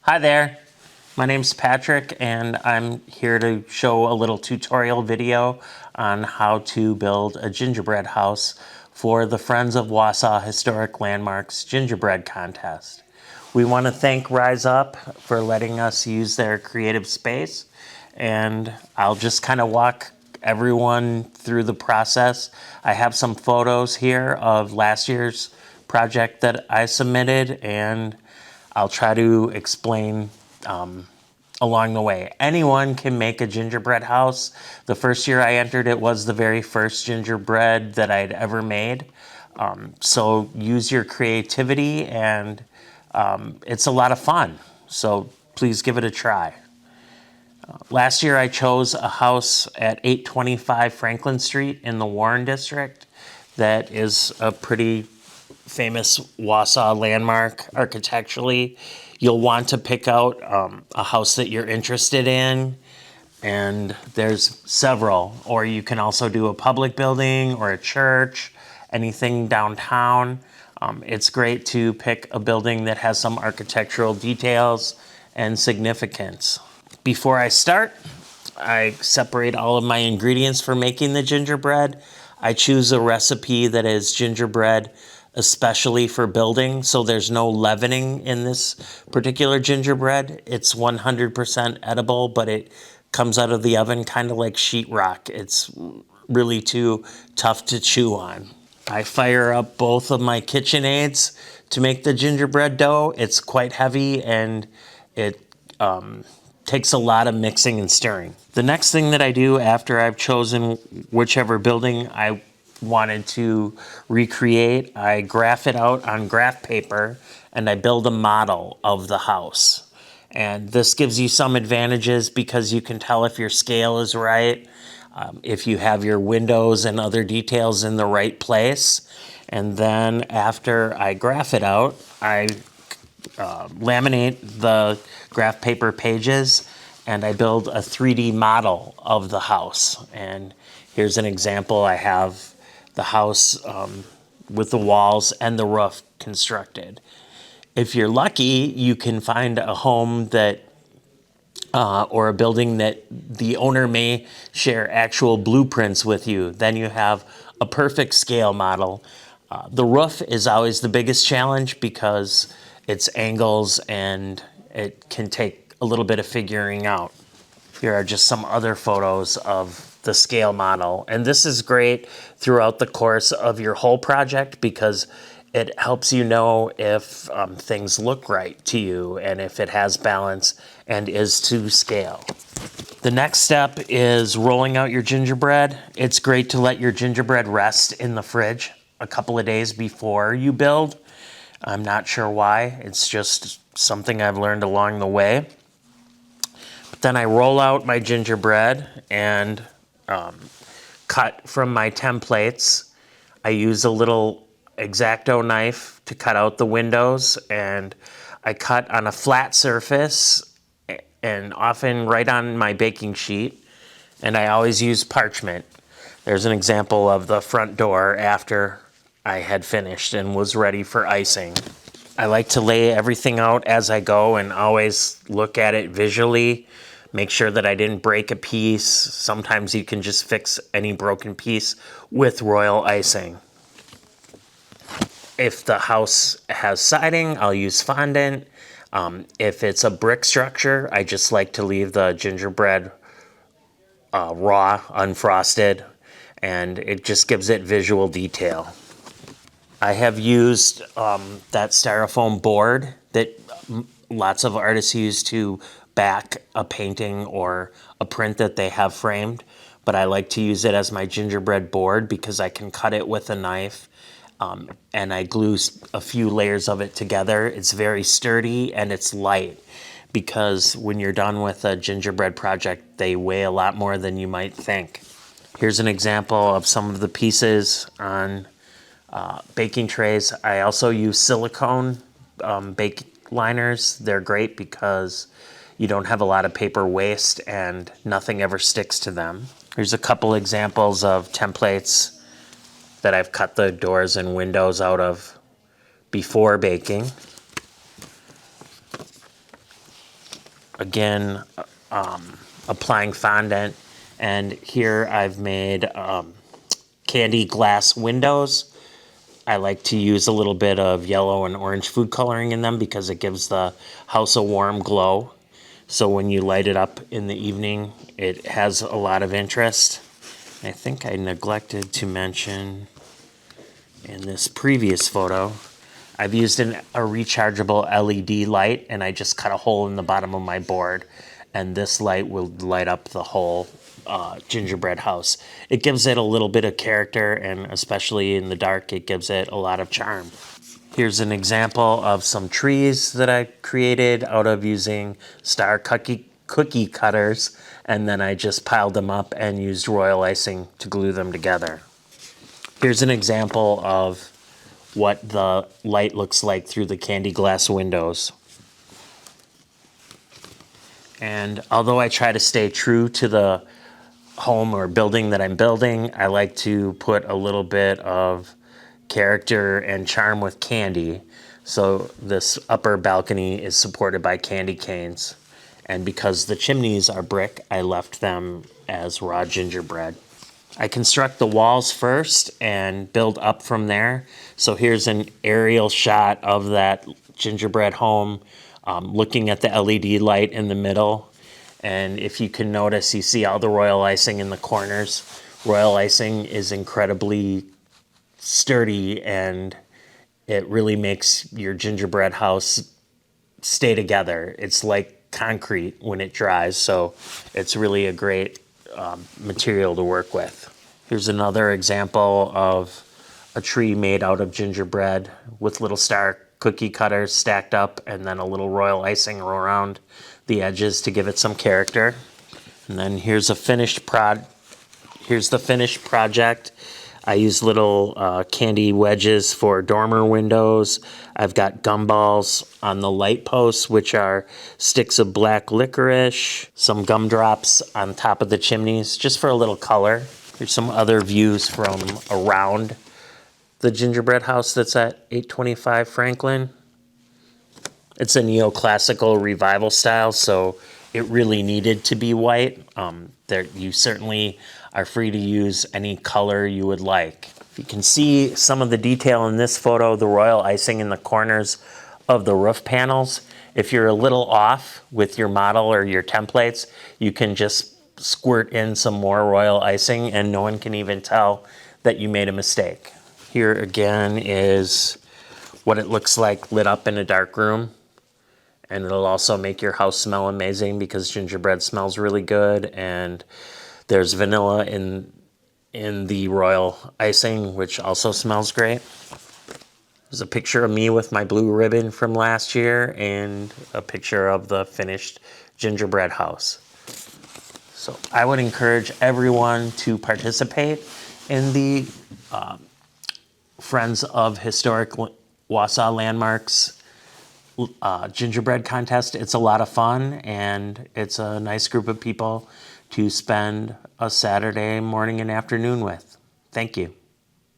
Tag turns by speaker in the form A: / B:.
A: Hi there, my name's Patrick and I'm here to show a little tutorial video on how to build a gingerbread house for the Friends of Wausau Historic Landmarks Gingerbread Contest. We want to thank Rise Up for letting us use their creative space, and I'll just kind of walk everyone through the process. I have some photos here of last year's project that I submitted, and I'll try to explain along the way. Anyone can make a gingerbread house. The first year I entered, it was the very first gingerbread that I'd ever made. So use your creativity, and it's a lot of fun. So please give it a try. Last year I chose a house at 825 Franklin Street in the Warren District. That is a pretty famous Wausau landmark architecturally. You'll want to pick out a house that you're interested in, and there's several. Or you can also do a public building or a church, anything downtown. It's great to pick a building that has some architectural details and significance. Before I start, I separate all of my ingredients for making the gingerbread. I choose a recipe that is gingerbread especially for building, so there's no leavening in this particular gingerbread. It's 100% edible, but it comes out of the oven kind of like sheetrock. It's really too tough to chew on. I fire up both of my KitchenAids to make the gingerbread dough. It's quite heavy, and it takes a lot of mixing and stirring. The next thing that I do after I've chosen whichever building I wanted to recreate, I graph it out on graph paper and I build a model of the house. And this gives you some advantages because you can tell if your scale is right, if you have your windows and other details in the right place. And then after I graph it out, I laminate the graph paper pages and I build a 3D model of the house. And here's an example. I have the house with the walls and the roof constructed. If you're lucky, you can find a home that or a building that the owner may share actual blueprints with you. Then you have a perfect scale model. The roof is always the biggest challenge because it's angles and it can take a little bit of figuring out. Here are just some other photos of the scale model. And this is great throughout the course of your whole project because it helps you know if things look right to you and if it has balance and is to scale. The next step is rolling out your gingerbread. It's great to let your gingerbread rest in the fridge a couple of days before you build. I'm not sure why. It's just something I've learned along the way. But then I roll out my gingerbread and cut from my templates. I use a little X-Acto knife to cut out the windows, and I cut on a flat surface and often right on my baking sheet, and I always use parchment. There's an example of the front door after I had finished and was ready for icing. I like to lay everything out as I go and always look at it visually. Make sure that I didn't break a piece. Sometimes you can just fix any broken piece with royal icing. If the house has siding, I'll use fondant. If it's a brick structure, I just like to leave the gingerbread raw, unfrosted, and it just gives it visual detail. I have used that styrofoam board that lots of artists use to back a painting or a print that they have framed, but I like to use it as my gingerbread board because I can cut it with a knife, and I glue a few layers of it together. It's very sturdy and it's light because when you're done with a gingerbread project, they weigh a lot more than you might think. Here's an example of some of the pieces on baking trays. I also use silicone bake liners. They're great because you don't have a lot of paper waste and nothing ever sticks to them. Here's a couple examples of templates that I've cut the doors and windows out of before baking. again, applying fondant. And here I've made candy glass windows. I like to use a little bit of yellow and orange food coloring in them because it gives the house a warm glow. So when you light it up in the evening, it has a lot of interest. I think I neglected to mention in this previous photo, I've used a rechargeable LED light, and I just cut a hole in the bottom of my board, and this light will light up the whole gingerbread house. It gives it a little bit of character, and especially in the dark, it gives it a lot of charm. Here's an example of some trees that I created out of using star cookie cutters, and then I just piled them up and used royal icing to glue them together. Here's an example of what the light looks like through the candy glass windows. And although I try to stay true to the home or building that I'm building, I like to put a little bit of character and charm with candy. So this upper balcony is supported by candy canes. And because the chimneys are brick, I left them as raw gingerbread. I construct the walls first and build up from there. So here's an aerial shot of that gingerbread home, looking at the LED light in the middle. And if you can notice, you see all the royal icing in the corners. Royal icing is incredibly sturdy, and it really makes your gingerbread house stay together. It's like concrete when it dries, so it's really a great material to work with. Here's another example of a tree made out of gingerbread with little star cookie cutters stacked up, and then a little royal icing around the edges to give it some character. And then here's the finished project. I use little candy wedges for dormer windows. I've got gumballs on the light posts, which are sticks of black licorice, some gumdrops on top of the chimneys, just for a little color. Here's some other views from around the gingerbread house that's at 825 Franklin. It's a neoclassical revival style, so it really needed to be white. You certainly are free to use any color you would like. You can see some of the detail in this photo, the royal icing in the corners of the roof panels. If you're a little off with your model or your templates, you can just squirt in some more royal icing and no one can even tell that you made a mistake. Here again is what it looks like lit up in a dark room. And it'll also make your house smell amazing because gingerbread smells really good, and there's vanilla in the royal icing, which also smells great. There's a picture of me with my blue ribbon from last year and a picture of the finished gingerbread house. So I would encourage everyone to participate in the Friends of Historic Wausau Landmarks gingerbread contest. It's a lot of fun, and it's a nice group of people to spend a Saturday morning and afternoon with. Thank you.